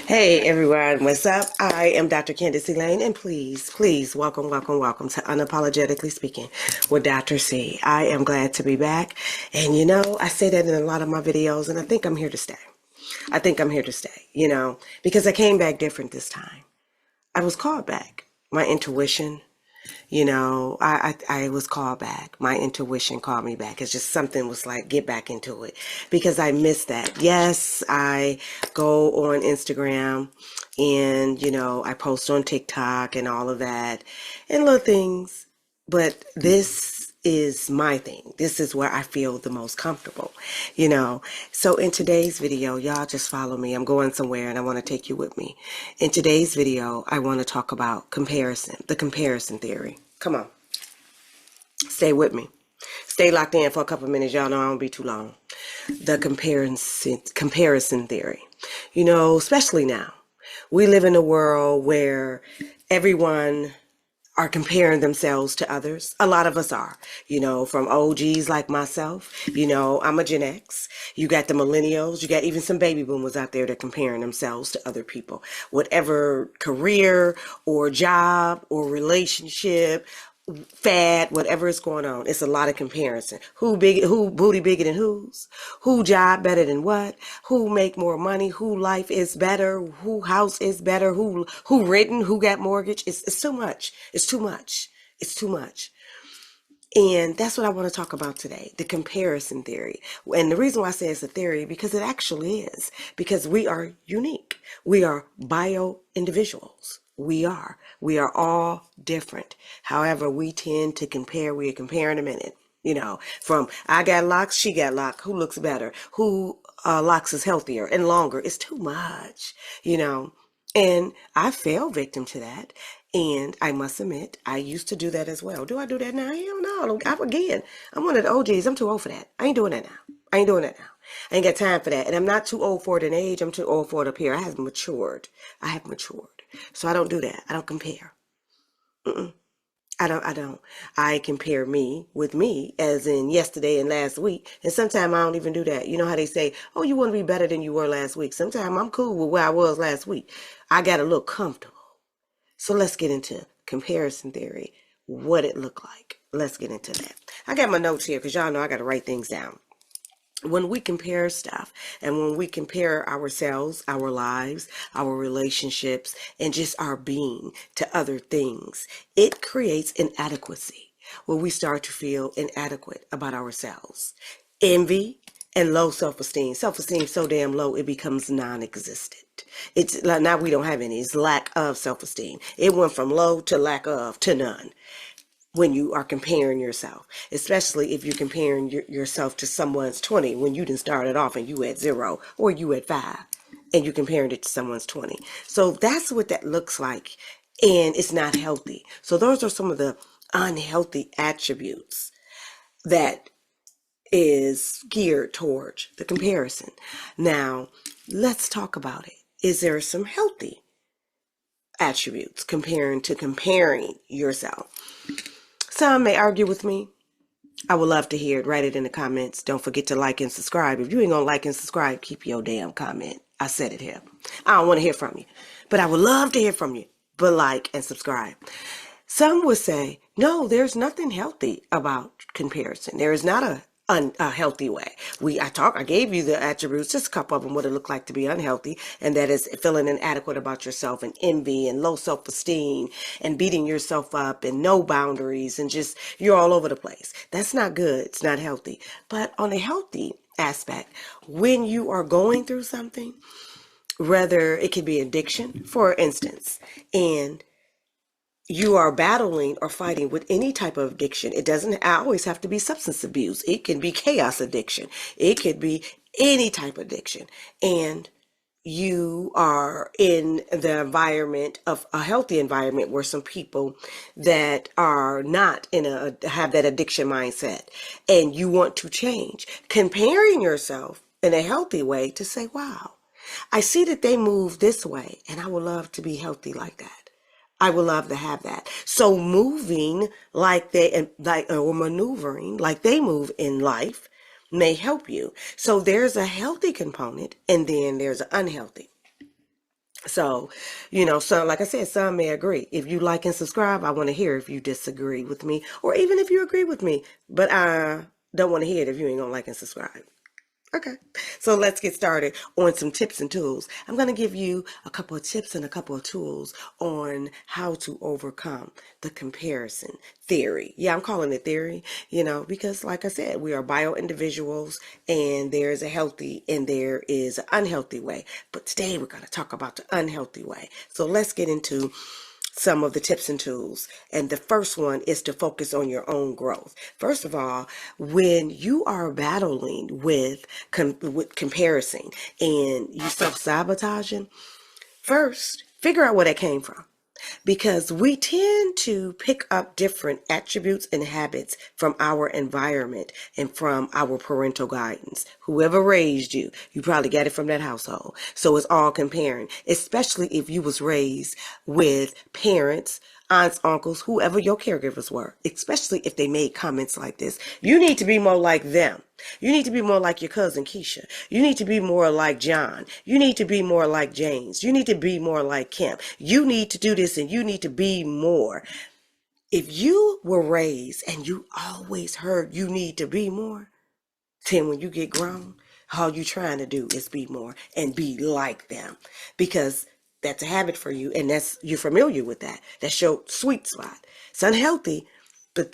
Hey everyone, what's up? I am Dr. Candace Elaine, and please, welcome to Unapologetically Speaking with Dr. C. I am glad to be back, and I say that in a lot of my videos, and I think I'm here to stay. Because I came back different this time. I was called back. My intuition, I was called back. My intuition called me back. It's just something was like, get back into it because I missed that. Yes, I go on Instagram and, I post on TikTok and all of that and little things. But this is my thing. This is where I feel the most comfortable, So in today's video, y'all just follow me. I'm going somewhere and I want to take you with me. In today's video, I want to talk about comparison, the comparison theory. Come on. Stay with me. Stay locked in for a couple minutes. Y'all know I won't be too long. The comparison theory. Especially now. We live in a world where everyone are comparing themselves to others. A lot of us are, from OGs like myself. I'm a Gen X. You got the millennials. You got even some baby boomers out there that comparing themselves to other people. Whatever career or job or relationship, fad, whatever is going on, it's a lot of comparison. Who booty bigger than whose? Who job better than what? Who make more money? Who life is better? Who house is better? Who written? Who got mortgage? It's too much. It's too much. It's too much. And that's what I want to talk about today, the comparison theory. And the reason why I say it's a theory, because it actually is, because we are unique. We are bio individuals. We are all different. However, we tend to compare. We are comparing a minute, from I got locks, she got locks. Who looks better? Who locks is healthier and longer? It's too much, and I fell victim to that. And I must admit, I used to do that as well. Do I do that now? Hell no. I'm one of the OGs. I'm too old for that. I ain't doing that now. I ain't got time for that. And I'm not too old for it in age. I'm too old for it up here. I have matured. So I don't do that. I don't compare. I don't. I compare me with me, as in yesterday and last week. And sometimes I don't even do that. You know how they say, oh, you want to be better than you were last week. Sometimes I'm cool with where I was last week. I got a little comfortable. So let's get into comparison theory, what it looked like. Let's get into that. I got my notes here because y'all know I got to write things down. When we compare stuff and when we compare ourselves, our lives, our relationships, and just our being to other things, it creates inadequacy where we start to feel inadequate about ourselves. Envy and low self-esteem. Self-esteem so damn low it becomes non-existent. It's like now we don't have any. It's lack of self-esteem. It went from low to lack of to none. When you are comparing yourself, especially if you're comparing yourself to someone's 20, when you didn't start it off and you at 0 or you at 5 and you're comparing it to someone's 20. So that's what that looks like. And it's not healthy. So those are some of the unhealthy attributes that is geared towards the comparison. Now, let's talk about it. Is there some healthy attributes comparing yourself? Some may argue with me. I would love to hear it. Write it in the comments. Don't forget to like and subscribe. If you ain't gonna like and subscribe, keep your damn comment. I said it here. I don't want to hear from you, but I would love to hear from you. But like and subscribe. Some would say, no, there's nothing healthy about comparison. There is not a healthy way. I gave you the attributes, just a couple of them, what it looked like to be unhealthy, and that is feeling inadequate about yourself and envy and low self-esteem and beating yourself up and no boundaries and just you're all over the place. That's not good. It's not healthy. But on a healthy aspect, when you are going through something, whether it could be addiction, for instance, and you are battling or fighting with any type of addiction. It doesn't always have to be substance abuse. It can be chaos addiction. It could be any type of addiction. And you are in the environment of a healthy environment where some people that are not have that addiction mindset and you want to change. Comparing yourself in a healthy way to say, wow, I see that they move this way and I would love to be healthy like that. I would love to have that. So moving like or maneuvering like they move in life may help you. So there's a healthy component and then there's an unhealthy. So, so like I said, some may agree. If you like and subscribe, I want to hear if you disagree with me or even if you agree with me. But I don't want to hear it if you ain't gonna like and subscribe. Okay, so let's get started on some tips and tools. I'm going to give you a couple of tips and a couple of tools on how to overcome the comparison theory. Yeah, I'm calling it theory, because like I said, we are bio individuals and there's a healthy and there is an unhealthy way. But today we're going to talk about the unhealthy way. So let's get into some of the tips and tools. And the first one is to focus on your own growth. First of all, when you are battling with comparison and you self-sabotaging, first, figure out where that came from. Because we tend to pick up different attributes and habits from our environment and from our parental guidance. Whoever raised you, you probably got it from that household. So it's all comparing, especially if you was raised with parents, aunts, uncles, whoever your caregivers were, especially if they made comments like this. You need to be more like them. You need to be more like your cousin Keisha. You need to be more like John. You need to be more like James. You need to be more like Kim. You need to do this and you need to be more. If you were raised and you always heard you need to be more, then when you get grown, all you trying to do is be more and be like them, because that's a habit for you and you're familiar with that. That's your sweet spot. It's unhealthy, but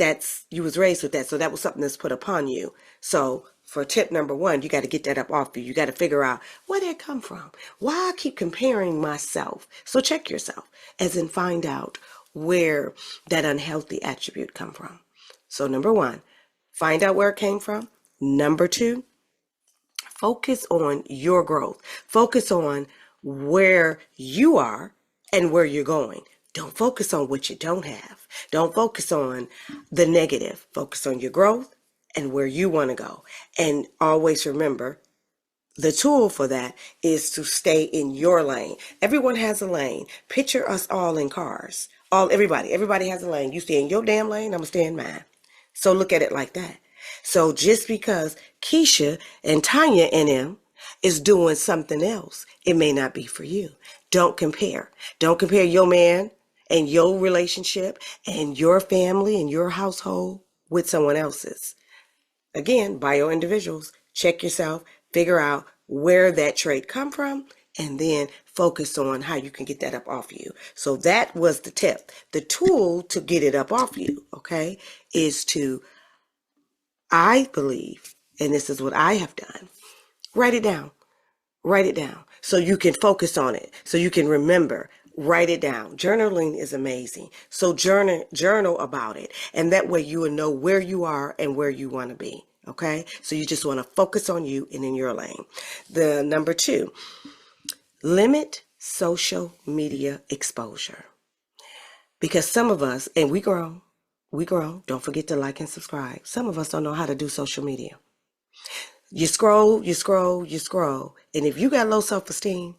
you was raised with that. So that was something that's put upon you. So for tip number one, you got to get that up off you. You got to figure out where did it come from? Why I keep comparing myself? So check yourself, as in find out where that unhealthy attribute come from. So number one, find out where it came from. Number two, focus on your growth. Focus on where you are and where you're going. Don't focus on what you don't have. Don't focus on the negative. Focus on your growth and where you want to go. And always remember, the tool for that is to stay in your lane. Everyone has a lane. Picture us all in cars. Everybody has a lane. You stay in your damn lane, I'm going to stay in mine. So look at it like that. So just because Keisha and Tanya and them is doing something else, it may not be for you. Don't compare. Don't compare your man and your relationship and your family and your household with someone else's. Again, bio individuals, check yourself, figure out where that trait come from, and then focus on how you can get that up off you. So that was the tip. The tool to get it up off you, okay, is to, I believe, and this is what I have done, write it down. Write it down so you can focus on it, so you can remember. Write it down. Journaling is amazing. So journal about it. And that way you will know where you are and where you want to be. Okay? So you just want to focus on you and in your lane. The number two, limit social media exposure. Because some of us, and we grow, don't forget to like and subscribe. Some of us don't know how to do social media. You scroll, and if you got low self-esteem,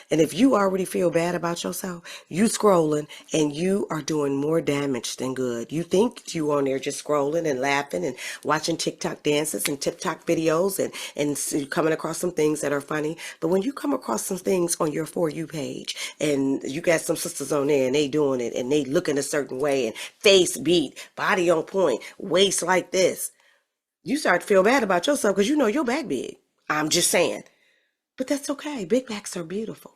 and if you already feel bad about yourself, you scrolling and you are doing more damage than good. You think you on there just scrolling and laughing and watching TikTok dances and TikTok videos and coming across some things that are funny. But when you come across some things on your For You page and you got some sisters on there and they doing it and they looking a certain way and face beat, body on point, waist like this, you start to feel bad about yourself because you know your back big. I'm just saying. But that's okay. Big backs are beautiful.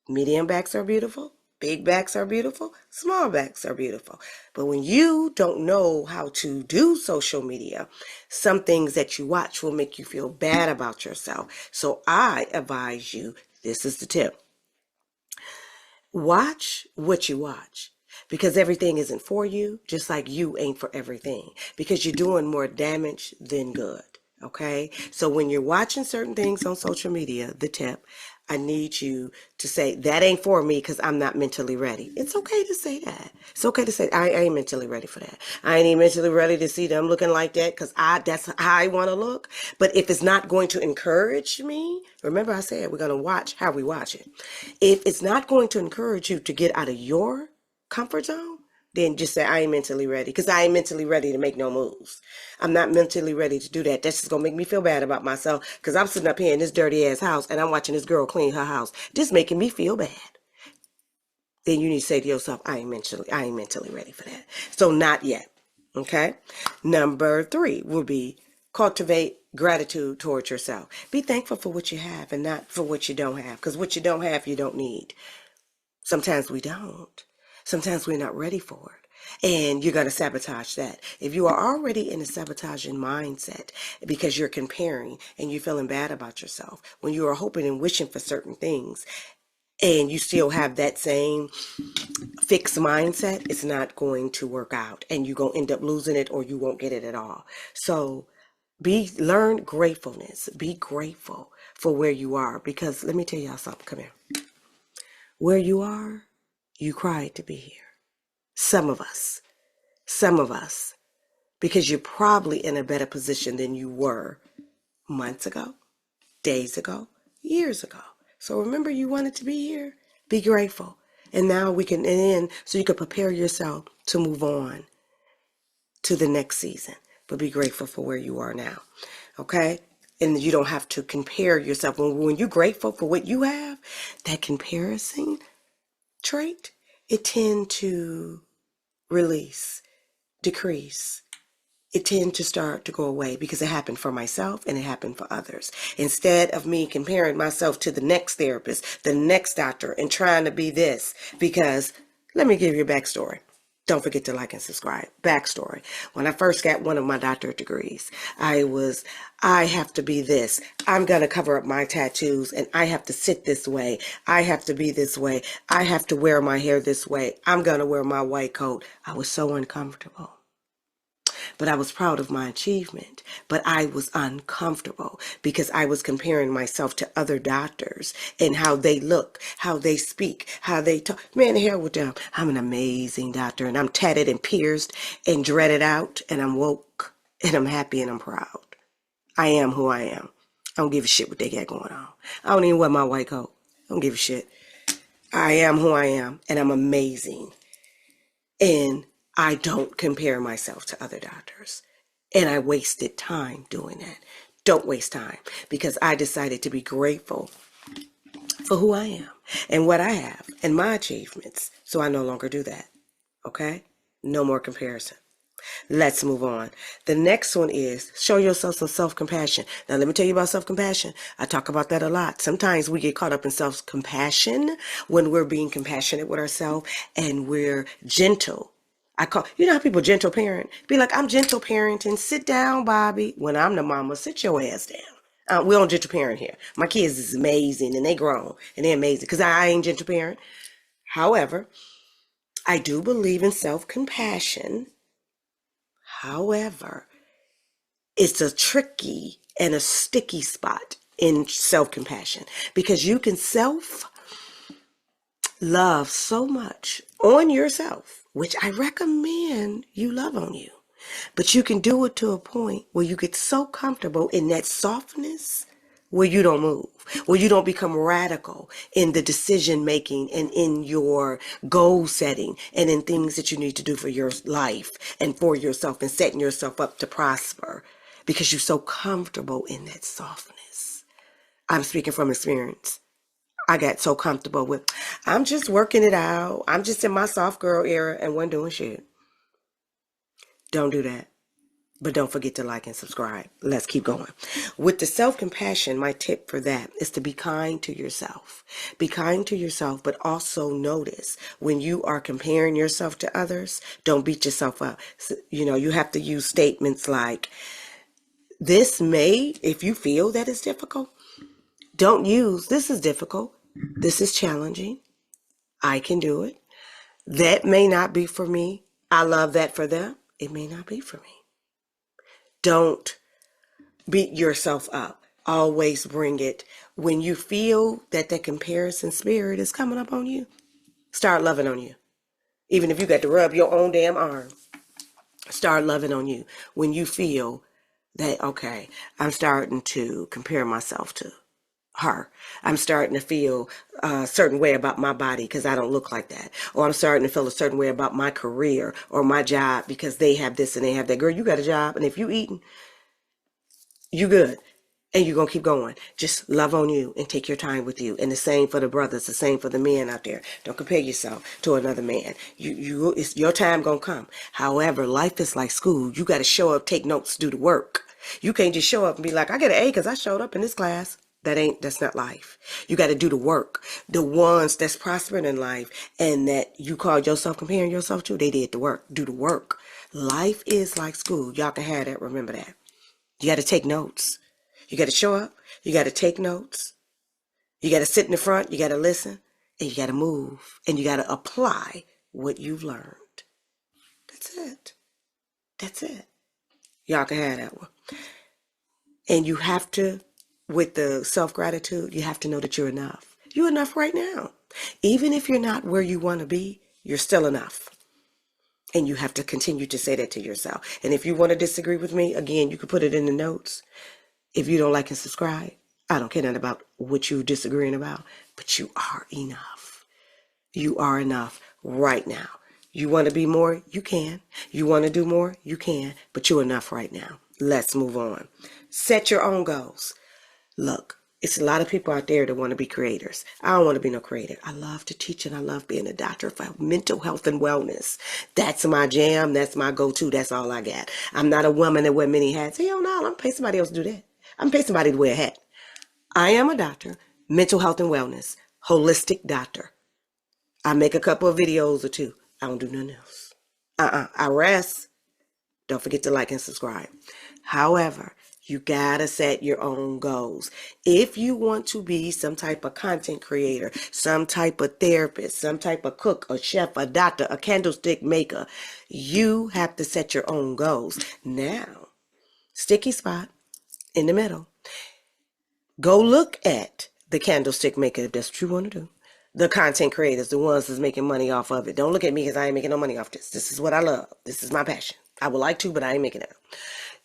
Medium backs are beautiful. Big backs are beautiful. Small backs are beautiful. But when you don't know how to do social media, some things that you watch will make you feel bad about yourself. So I advise you, this is the tip. Watch what you watch. Because everything isn't for you, just like you ain't for everything. Because you're doing more damage than good. Okay? So when you're watching certain things on social media, the tip, I need you to say, that ain't for me because I'm not mentally ready. It's okay to say that. It's okay to say, I ain't mentally ready for that. I ain't even mentally ready to see them looking like that because that's how I want to look. But if it's not going to encourage me, remember I said we're going to watch how we watch it. If it's not going to encourage you to get out of your comfort zone, then just say, I ain't mentally ready because I ain't mentally ready to make no moves. I'm not mentally ready to do that. That's just going to make me feel bad about myself because I'm sitting up here in this dirty ass house and I'm watching this girl clean her house. This making me feel bad. Then you need to say to yourself, I ain't mentally ready for that. So not yet. Okay. Number 3 will be cultivate gratitude towards yourself. Be thankful for what you have and not for what you don't have, because what you don't have, you don't need. Sometimes we don't. Sometimes we're not ready for it. And you're going to sabotage that. If you are already in a sabotaging mindset because you're comparing and you're feeling bad about yourself, when you are hoping and wishing for certain things and you still have that same fixed mindset, it's not going to work out and you're going to end up losing it or you won't get it at all. So learn gratefulness. Be grateful for where you are, because let me tell y'all something. Come here. Where you are, you cried to be here. Some of us, because you're probably in a better position than you were months ago, days ago, years ago. So remember, you wanted to be here. Be grateful. And now we can end so you can prepare yourself to move on to the next season. But be grateful for where you are now. Okay? And you don't have to compare yourself. When you're grateful for what you have, that comparison trait, it tend to release, decrease. It tend to start to go away because it happened for myself and it happened for others. Instead of me comparing myself to the next therapist, the next doctor, and trying to be this, because let me give you a backstory. Don't forget to like and subscribe. Backstory. When I first got one of my doctorate degrees, I have to be this. I'm going to cover up my tattoos and I have to sit this way. I have to be this way. I have to wear my hair this way. I'm going to wear my white coat. I was so uncomfortable. But I was proud of my achievement. But I was uncomfortable because I was comparing myself to other doctors and how they look, how they speak, how they talk. Man, the hell with them. I'm an amazing doctor and I'm tatted and pierced and dreaded out and I'm woke and I'm happy and I'm proud. I am who I am. I don't give a shit what they got going on. I don't even wear my white coat. I don't give a shit. I am who I am and I'm amazing. And I don't compare myself to other doctors. And I wasted time doing that. Don't waste time, because I decided to be grateful for who I am and what I have and my achievements. So I no longer do that. Okay? No more comparison. Let's move on. The next one is show yourself some self-compassion. Now, let me tell you about self-compassion. I talk about that a lot. Sometimes we get caught up in self-compassion when we're being compassionate with ourselves and we're gentle. You know how people gentle parent? Be like, I'm gentle parenting. Sit down, Bobby. When I'm the mama, sit your ass down. We don't gentle parent here. My kids is amazing and they grown and they're amazing because I ain't gentle parent. However, I do believe in self-compassion. However, it's a tricky and a sticky spot in self-compassion because you can self-love so much on yourself, which I recommend you love on you. But you can do it to a point where you get so comfortable in that softness where you don't move, where you don't become radical in the decision making and in your goal setting and in things that you need to do for your life and for yourself and setting yourself up to prosper because you're so comfortable in that softness. I'm speaking from experience. I got so comfortable with, I'm just working it out. I'm just in my soft girl era and wasn't doing shit. Don't do that. But don't forget to like and subscribe. Let's keep going. With the self-compassion, my tip for that is to be kind to yourself. Be kind to yourself, but also notice when you are comparing yourself to others, don't beat yourself up. You have to use statements like, this may, if you feel that it's difficult, don't use, this is difficult. This is challenging. I can do it. That may not be for me. I love that for them. It may not be for me. Don't beat yourself up. Always bring it. When you feel that comparison spirit is coming up on you, start loving on you. Even if you got to rub your own damn arm, start loving on you. When you feel that, okay, I'm starting to compare myself to her. I'm starting to feel a certain way about my body because I don't look like that. Or I'm starting to feel a certain way about my career or my job because they have this and they have that. Girl, you got a job, and if you eating, you good. And you're going to keep going. Just love on you and take your time with you. And the same for the brothers, the same for the men out there. Don't compare yourself to another man. It's your time going to come. However, life is like school. You got to show up, take notes, do the work. You can't just show up and be like, I get an A because I showed up in this class. That's not life. You got to do the work. The ones that's prospering in life and that you call yourself comparing yourself to, they did the work. Do the work. Life is like school. Y'all can have that. Remember that. You got to take notes. You got to show up. You got to take notes. You got to sit in the front. You got to listen. And you got to move. And you got to apply what you've learned. That's it. That's it. Y'all can have that one. And you have to, with the self-gratitude, you have to know that you're enough. You're enough right now. Even if you're not where you want to be, you're still enough. And you have to continue to say that to yourself. And if you want to disagree with me, again, you can put it in the notes. If you don't like and subscribe, I don't care nothing about what you're disagreeing about, but you are enough. You are enough right now. You want to be more? You can. You want to do more? You can, but you're enough right now. Let's move on. Set your own goals. Look, it's a lot of people out there that want to be creators. I don't want to be no creator. I love to teach and I love being a doctor for mental health and wellness. That's my jam. That's my go-to. That's all I got. I'm not a woman that wear many hats. Hell no, I'm going to pay somebody else to do that. I'm paying somebody to wear a hat. I am a doctor, mental health and wellness, holistic doctor. I make a couple of videos or two. I don't do nothing else. I rest. Don't forget to like and subscribe. However, you gotta set your own goals. If you want to be some type of content creator, some type of therapist, some type of cook, a chef, a doctor, a candlestick maker, you have to set your own goals. Now, sticky spot in the middle. Go look at the candlestick maker if that's what you want to do. The content creators, the ones that's making money off of it. Don't look at me because I ain't making no money off this. This is what I love. This is my passion. I would like to, but I ain't making it.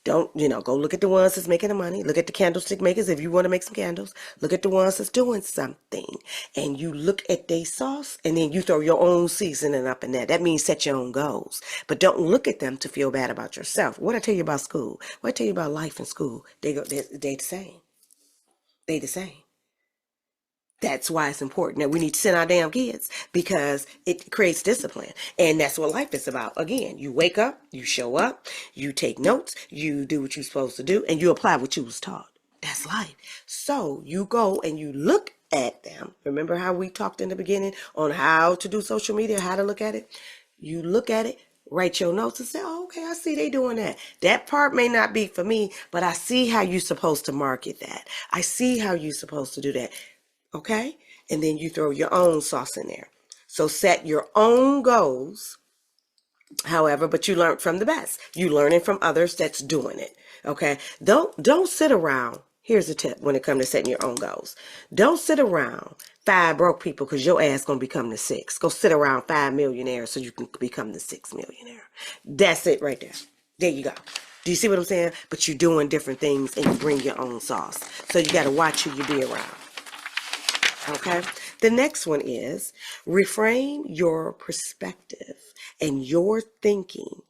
Don't, go look at the ones that's making the money. Look at the candlestick makers if you want to make some candles. Look at the ones that's doing something. And you look at their sauce and then you throw your own seasoning up in there. That means set your own goals. But don't look at them to feel bad about yourself. What I tell you about school? What I tell you about life in school? They're the same. They the same. That's why it's important that we need to send our damn kids because it creates discipline. And that's what life is about. Again, you wake up, you show up, you take notes, you do what you're supposed to do, and you apply what you was taught. That's life. So you go and you look at them. Remember how we talked in the beginning on how to do social media, how to look at it? You look at it, write your notes and say, oh, okay, I see they doing that. That part may not be for me, but I see how you're supposed to market that. I see how you're supposed to do that. Okay? And then you throw your own sauce in there. So set your own goals, however, but you learn from the best. You learning from others that's doing it. Okay? Don't sit around. Here's a tip when it comes to setting your own goals. Don't sit around 5 broke people because your ass going to become the 6. Go sit around 5 millionaires so you can become the 6th millionaire. That's it right there. There you go. Do you see what I'm saying? But you're doing different things and you bring your own sauce. So you got to watch who you be around. Okay. The next one is reframe your perspective and your thinking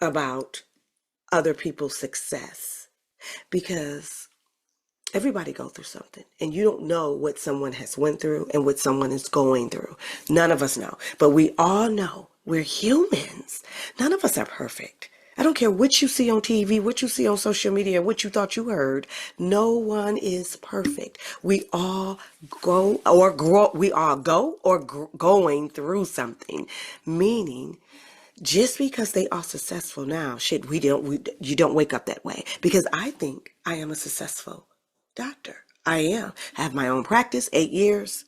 about other people's success because everybody go through something and you don't know what someone has went through and what someone is going through. None of us know, but we all know we're humans. None of us are perfect. I don't care what you see on TV, what you see on social media, what you thought you heard. No one is perfect. We all go or grow. We all go or going through something, meaning just because they are successful now, you don't wake up that way because I think I am a successful doctor. I am. I have my own practice, 8 years.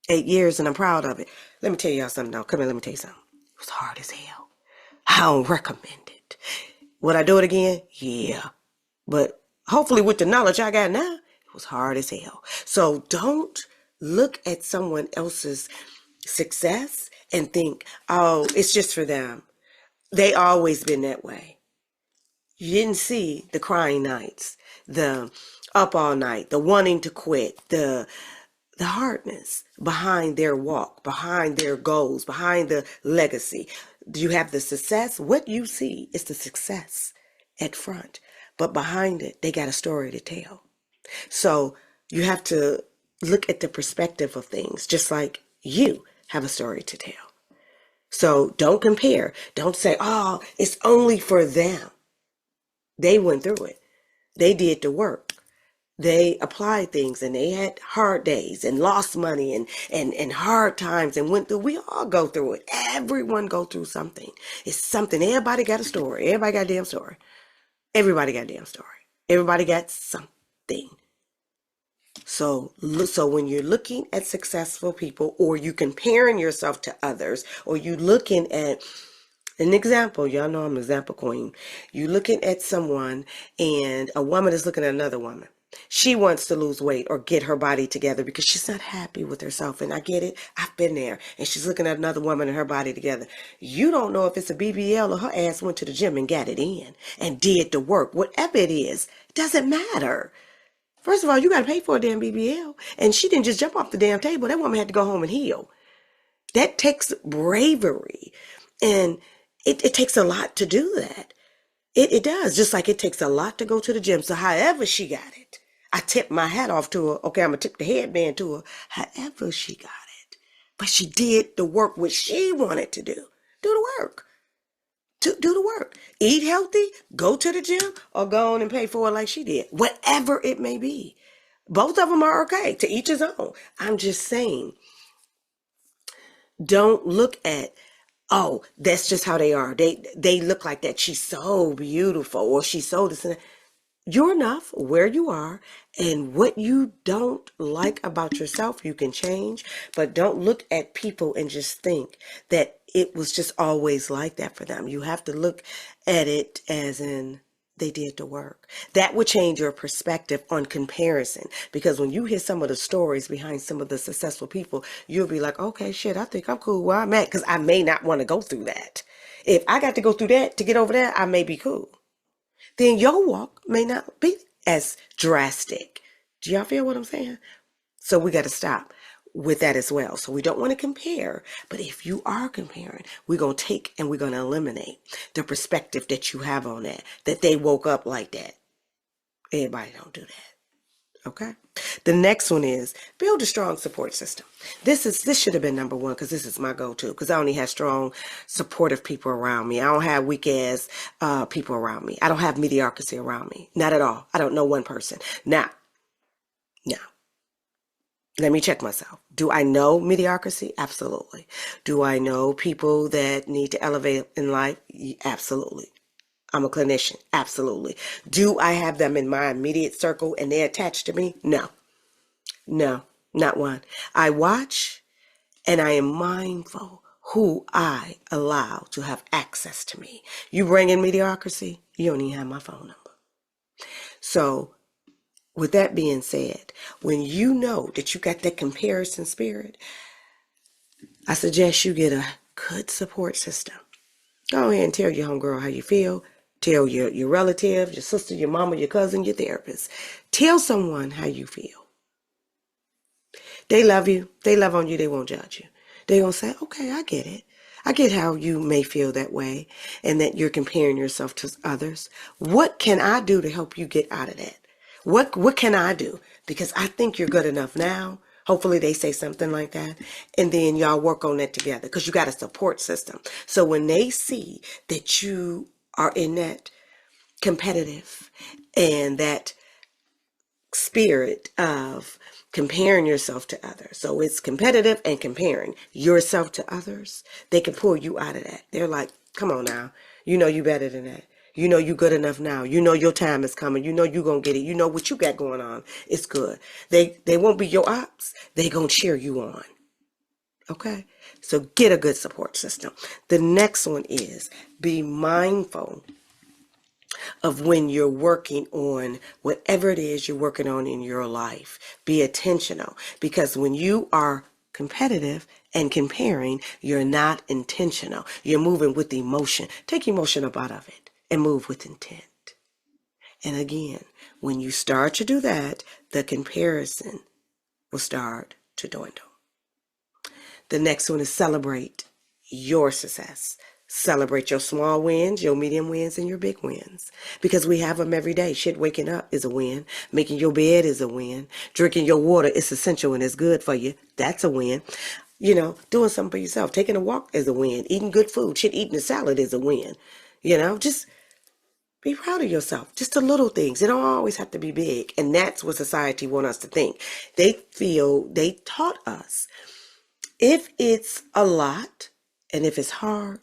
8 years and I'm proud of it. Let me tell y'all something though. Come here, let me tell you something. It was hard as hell. I don't recommend it. Would I do it again? Yeah. But Hopefully with the knowledge I got now, it was hard as hell. So don't look at someone else's success and think, oh, it's just for them. They always been that way. You didn't see the crying nights, the up all night, the wanting to quit, the hardness behind their walk, behind their goals, behind the legacy. You have the success. What you see is the success at front, but behind it, they got a story to tell. So you have to look at the perspective of things, just like you have a story to tell. So don't compare. Don't say, oh, it's only for them. They went through it. They did the work. They applied things and they had hard days and lost money and hard times and went through. We all go through it. Everyone go through something. It's something. Everybody got a story. Everybody got a damn story. Everybody got a damn story. Everybody got something. So when you're looking at successful people, or you comparing yourself to others, or you looking at an example, y'all know I'm an example queen. You looking at someone and a woman is looking at another woman. She wants to lose weight or get her body together because she's not happy with herself. And I get it. I've been there. And she's looking at another woman and her body together. You don't know if it's a BBL or her ass went to the gym and got it in and did the work. Whatever it is, it doesn't matter. First of all, you got to pay for a damn BBL. And she didn't just jump off the damn table. That woman had to go home and heal. That takes bravery. And it takes a lot to do that. It does. Just like it takes a lot to go to the gym. So however she got it, I tip my hat off to her. Okay, I'm going to tip the headband to her. However she got it. But she did the work which she wanted to do. Do the work. Do the work. Eat healthy, go to the gym, or go on and pay for it like she did. Whatever it may be. Both of them are okay. To each his own. I'm just saying, don't look at, oh, that's just how they are. They look like that. She's so beautiful, or she's so this and that. You're enough where you are, and what you don't like about yourself, you can change, but don't look at people and just think that it was just always like that for them. You have to look at it as in they did the work. That would change your perspective on comparison, because when you hear some of the stories behind some of the successful people, you'll be like, okay, shit, I think I'm cool where I'm at, because I may not want to go through that. If I got to go through that to get over that, I may be cool. Then your walk may not be as drastic. Do y'all feel what I'm saying? So we got to stop with that as well. So we don't want to compare, but if you are comparing, we're going to take and we're going to eliminate the perspective that you have on that they woke up like that. Everybody don't do that. Okay. The next one is build a strong support system. This should have been number one, because this is my go-to, because I only have strong, supportive people around me. I don't have weak ass people around me. I don't have mediocrity around me. Not at all. I don't know one person. Now, let me check myself. Do I know mediocrity? Absolutely. Do I know people that need to elevate in life? Absolutely. I'm a clinician. Absolutely. Do I have them in my immediate circle and they're attached to me? No, not one. I watch and I am mindful who I allow to have access to me. You bring in mediocrity, you don't even have my phone number. So with that being said, when you know that you got that comparison spirit, I suggest you get a good support system. Go ahead and tell your homegirl how you feel. Tell your relative, your sister, your mama, your cousin, your therapist. Tell someone how you feel. They love you. They love on you. They won't judge you. They're going to say, okay, I get it. I get how you may feel that way and that you're comparing yourself to others. What can I do to help you get out of that? What can I do? Because I think you're good enough now. Hopefully they say something like that. And then y'all work on that together, because you got a support system. So when they see that you are in that competitive and that spirit of comparing yourself to others, so it's competitive and comparing yourself to others, they can pull you out of that. They're like, come on now, you know you better than that. You know you good enough now. You know your time is coming. You know you gonna get it. You know what you got going on. It's good. They won't be your ops. They gonna cheer you on. Okay? So get a good support system. The next one is be mindful of when you're working on whatever it is you're working on in your life. Be intentional, because when you are competitive and comparing, you're not intentional. You're moving with emotion. Take emotion up out of it and move with intent. And again, when you start to do that, the comparison will start to dwindle. The next one is celebrate your success. Celebrate your small wins, your medium wins, and your big wins. Because we have them every day. Shit, waking up is a win. Making your bed is a win. Drinking your water is essential and it's good for you. That's a win. You know, doing something for yourself. Taking a walk is a win. Eating good food. Shit, eating a salad is a win. You know, just be proud of yourself. Just the little things. It don't always have to be big. And that's what society wants us to think. They taught us, if it's a lot and if it's hard,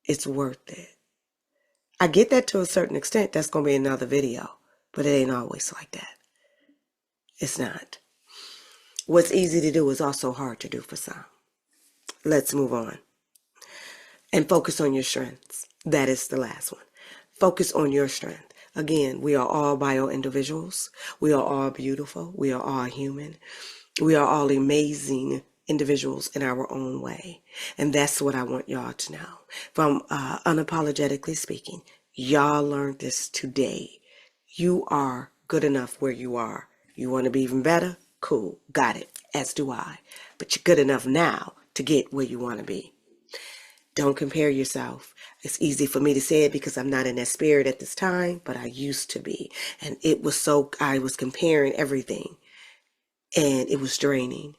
it's worth it. I get that to a certain extent. That's going to be another video. But it ain't always like that. It's not. What's easy to do is also hard to do for some. Let's move on. And focus on your strengths. That is the last one. Focus on your strength. Again, we are all bio individuals. We are all beautiful. We are all human. We are all amazing individuals in our own way. And that's what I want y'all to know. From unapologetically speaking, y'all learned this today. You are good enough where you are. You want to be even better? Cool. Got it. As do I. But you're good enough now to get where you want to be. Don't compare yourself. It's easy for me to say it because I'm not in that spirit at this time, but I used to be. And I was comparing everything. And it was draining.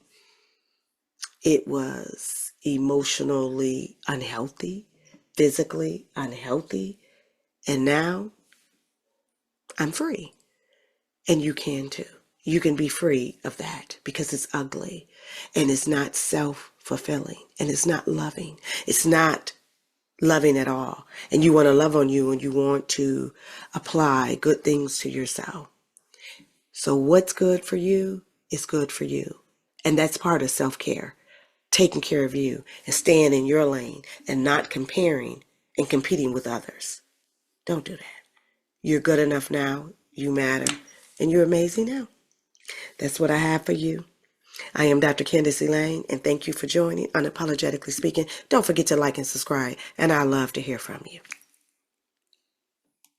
It was emotionally unhealthy, physically unhealthy. And now I'm free. And you can too. You can be free of that because it's ugly and it's not self-fulfilling and it's not loving. It's not loving at all. And you want to love on you and you want to apply good things to yourself. So what's good for you is good for you. And that's part of self-care. Taking care of you and staying in your lane and not comparing and competing with others. Don't do that. You're good enough now. You matter. And you're amazing now. That's what I have for you. I am Dr. Candace Elaine, and thank you for joining Unapologetically Speaking. Don't forget to like and subscribe, and I love to hear from you.